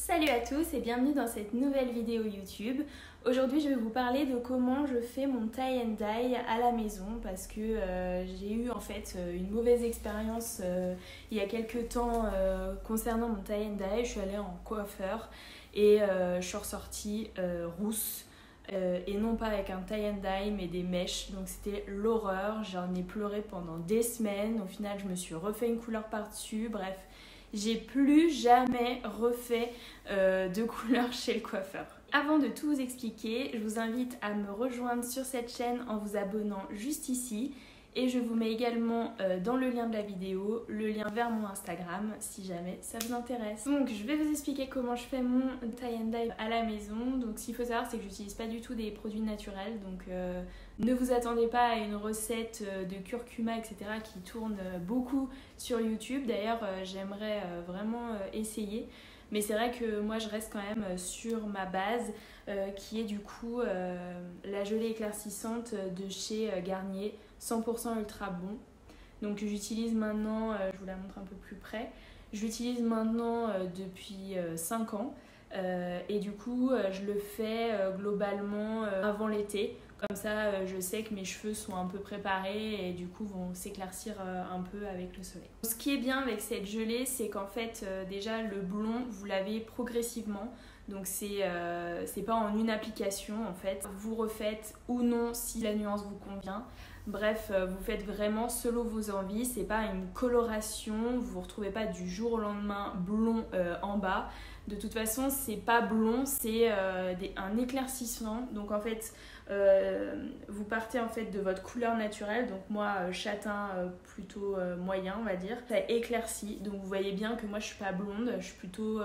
Salut à tous et bienvenue dans cette nouvelle vidéo YouTube. Aujourd'hui je vais vous parler de comment je fais mon tie and dye à la maison parce que j'ai eu en fait une mauvaise expérience il y a quelques temps concernant mon tie and dye. Je suis allée en coiffeur et je suis ressortie rousse. Et non pas avec un tie and dye mais des mèches, donc c'était l'horreur. J'en ai pleuré pendant des semaines. Au final je me suis refait une couleur par dessus, bref, j'ai plus jamais refait de couleur chez le coiffeur. Avant de tout vous expliquer, je vous invite à me rejoindre sur cette chaîne en vous abonnant juste ici. Et je vous mets également dans le lien de la vidéo, le lien vers mon Instagram si jamais ça vous intéresse. Donc je vais vous expliquer comment je fais mon tie and dye à la maison. Donc ce qu'il faut savoir c'est que j'utilise pas du tout des produits naturels. Donc ne vous attendez pas à une recette de curcuma etc. qui tourne beaucoup sur YouTube. D'ailleurs j'aimerais vraiment essayer. Mais c'est vrai que moi je reste quand même sur ma base qui est du coup la gelée éclaircissante de chez Garnier, 100% ultra bon. Donc j'utilise maintenant, je vous la montre un peu plus près, j'utilise maintenant depuis 5 ans et du coup je le fais globalement avant l'été. Comme ça je sais que mes cheveux sont un peu préparés et du coup vont s'éclaircir un peu avec le soleil. Ce qui est bien avec cette gelée c'est qu'en fait déjà le blond vous l'avez progressivement. Donc c'est pas en une application en fait. Vous refaites ou non si la nuance vous convient. Bref, vous faites vraiment selon vos envies. C'est pas une coloration. Vous vous retrouvez pas du jour au lendemain blond en bas. De toute façon, c'est pas blond, c'est un éclaircissement. Donc en fait, vous partez en fait de votre couleur naturelle. Donc moi, châtain plutôt moyen, on va dire. Ça éclaircit. Donc vous voyez bien que moi, je suis pas blonde. Je suis plutôt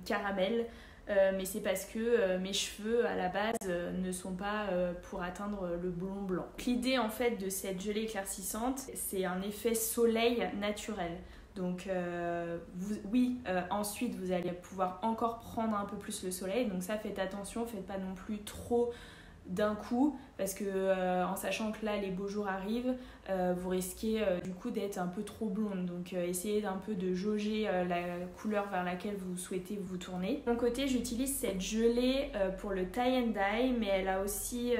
caramel. Mais c'est parce que mes cheveux à la base ne sont pas pour atteindre le blond blanc. L'idée en fait de cette gelée éclaircissante, c'est un effet soleil naturel. Donc ensuite vous allez pouvoir encore prendre un peu plus le soleil. Donc ça, faites attention, faites pas non plus trop d'un coup parce que en sachant que là les beaux jours arrivent, vous risquez du coup d'être un peu trop blonde. Donc essayez d'un peu de jauger la couleur vers laquelle vous souhaitez vous tourner. De mon côté, j'utilise cette gelée pour le tie and dye, mais elle a aussi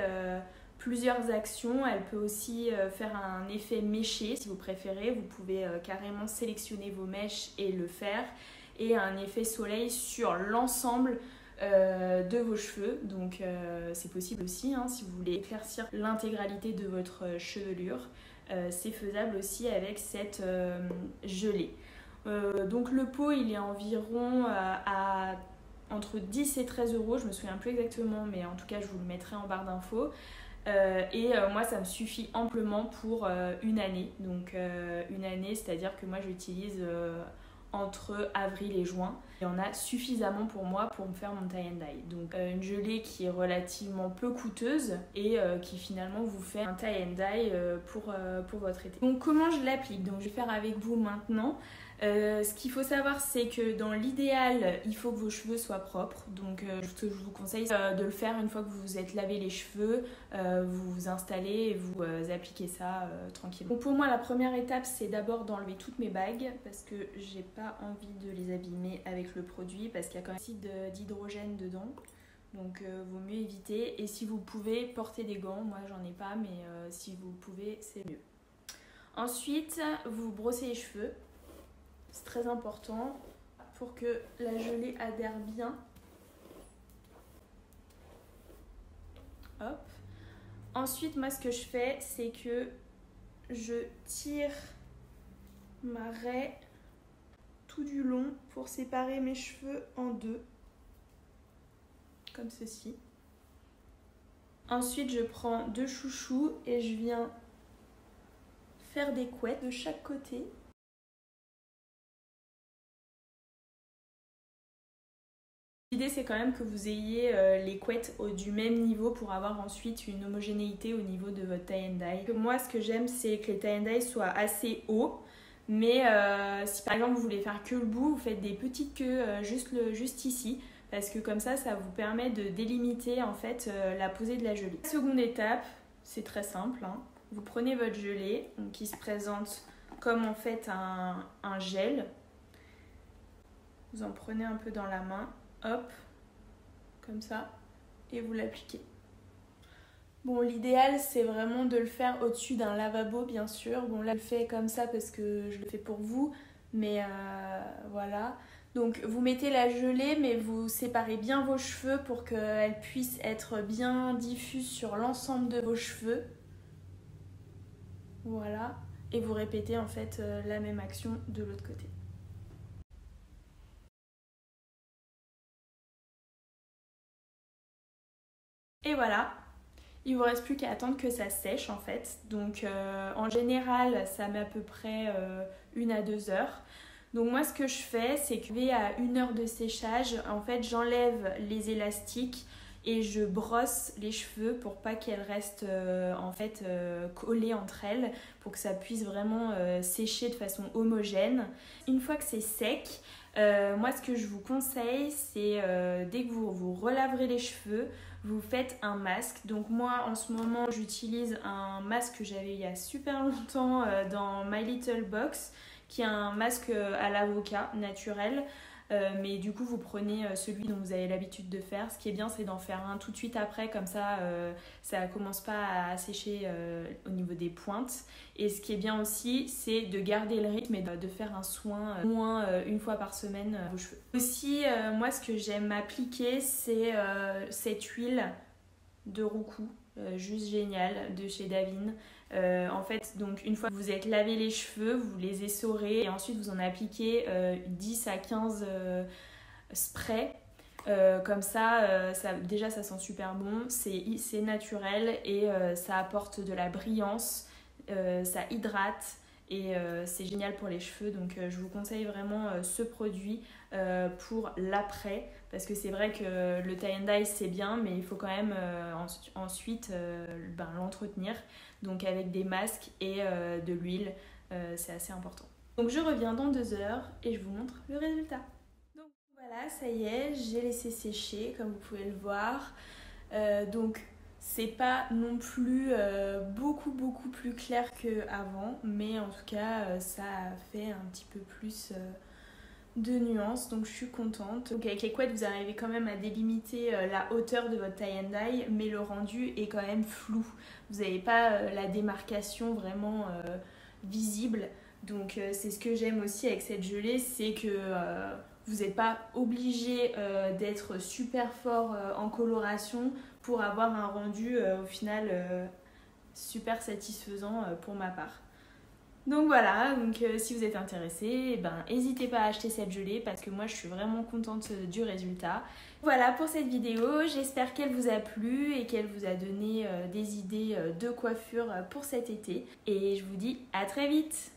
plusieurs actions. Elle peut aussi faire un effet méché si vous préférez. Vous pouvez carrément sélectionner vos mèches et le faire. Et un effet soleil sur l'ensemble de vos cheveux. Donc c'est possible aussi hein, si vous voulez éclaircir l'intégralité de votre chevelure. C'est faisable aussi avec cette gelée. Donc le pot il est environ à entre 10 et 13 €. Je me souviens plus exactement, mais en tout cas je vous le mettrai en barre d'infos. Moi ça me suffit amplement pour une année. Donc une année, c'est-à-dire que moi j'utilise entre avril et juin. Il y en a suffisamment pour moi pour me faire mon tie and dye. Donc une gelée qui est relativement peu coûteuse et qui finalement vous fait un tie and dye pour votre été. Donc comment je l'applique? Donc je vais faire avec vous maintenant. Ce qu'il faut savoir c'est que dans l'idéal il faut que vos cheveux soient propres. Donc je vous conseille de le faire une fois que vous vous êtes lavé les cheveux, vous vous installez et vous appliquez ça tranquillement. Donc pour moi la première étape c'est d'abord d'enlever toutes mes bagues parce que j'ai pas envie de les abîmer avec le produit parce qu'il y a quand même acide d'hydrogène dedans. Donc vaut mieux éviter. Et si vous pouvez porter des gants, moi j'en ai pas mais si vous pouvez c'est mieux. Ensuite vous brossez les cheveux. C'est très important pour que la gelée adhère bien. Hop. Ensuite, moi, ce que je fais, c'est que je tire ma raie tout du long pour séparer mes cheveux en deux, comme ceci. Ensuite, je prends deux chouchous et je viens faire des couettes de chaque côté. L'idée c'est quand même que vous ayez les couettes du même niveau pour avoir ensuite une homogénéité au niveau de votre tie and dye. Moi ce que j'aime c'est que les tie and dye soient assez hauts, mais si par exemple vous voulez faire que le bout, vous faites des petites queues juste ici, parce que comme ça vous permet de délimiter en fait la posée de la gelée. La seconde étape, c'est très simple, hein. Vous prenez votre gelée donc, qui se présente comme en fait un gel. Vous en prenez un peu dans la main. hop, comme ça, et vous l'appliquez. Bon, l'idéal c'est vraiment de le faire au-dessus d'un lavabo bien sûr. Bon là je le fais comme ça parce que je le fais pour vous, mais voilà. Donc vous mettez la gelée mais vous séparez bien vos cheveux pour qu'elle puisse être bien diffuse sur l'ensemble de vos cheveux. Voilà. Et vous répétez en fait la même action de l'autre côté. Et voilà. Il vous reste plus qu'à attendre que ça sèche en fait. Donc en général ça met à peu près 1 à 2 heures. Donc moi ce que je fais c'est que à 1 heure de séchage, en fait j'enlève les élastiques et je brosse les cheveux pour pas qu'elles restent en fait collées entre elles, pour que ça puisse vraiment sécher de façon homogène. Une fois que c'est sec, moi ce que je vous conseille c'est dès que vous relaverez les cheveux, vous faites un masque. Donc moi en ce moment j'utilise un masque que j'avais il y a super longtemps dans My Little Box, qui est un masque à l'avocat naturel. Mais du coup vous prenez celui dont vous avez l'habitude de faire. Ce qui est bien c'est d'en faire un tout de suite après, comme ça ça commence pas à sécher au niveau des pointes. Et ce qui est bien aussi c'est de garder le rythme et de faire un soin au moins 1 fois par semaine vos cheveux. Aussi moi ce que j'aime appliquer c'est cette huile de roucou, juste géniale, de chez Davines. En fait, donc une fois que vous êtes lavé les cheveux, vous les essorez et ensuite vous en appliquez 10 à 15 sprays. Comme ça, déjà ça sent super bon, c'est naturel et ça apporte de la brillance, ça hydrate et c'est génial pour les cheveux. Donc je vous conseille vraiment ce produit pour l'après, parce que c'est vrai que le tie and dye c'est bien, mais il faut quand même ensuite l'entretenir, donc avec des masques et de l'huile, c'est assez important. Donc je reviens dans 2 heures et je vous montre le résultat. Donc voilà, ça y est, j'ai laissé sécher comme vous pouvez le voir. Donc c'est pas non plus beaucoup plus clair qu'avant, mais en tout cas ça fait un petit peu plus de nuances, donc je suis contente. Donc avec les couettes vous arrivez quand même à délimiter la hauteur de votre tie and dye, mais le rendu est quand même flou. Vous n'avez pas la démarcation vraiment visible. Donc c'est ce que j'aime aussi avec cette gelée, c'est que vous n'êtes pas obligé d'être super fort en coloration pour avoir un rendu au final super satisfaisant pour ma part. Donc voilà, donc si vous êtes intéressé, n'hésitez pas à acheter cette gelée parce que moi je suis vraiment contente du résultat. Voilà pour cette vidéo, j'espère qu'elle vous a plu et qu'elle vous a donné des idées de coiffure pour cet été. Et je vous dis à très vite!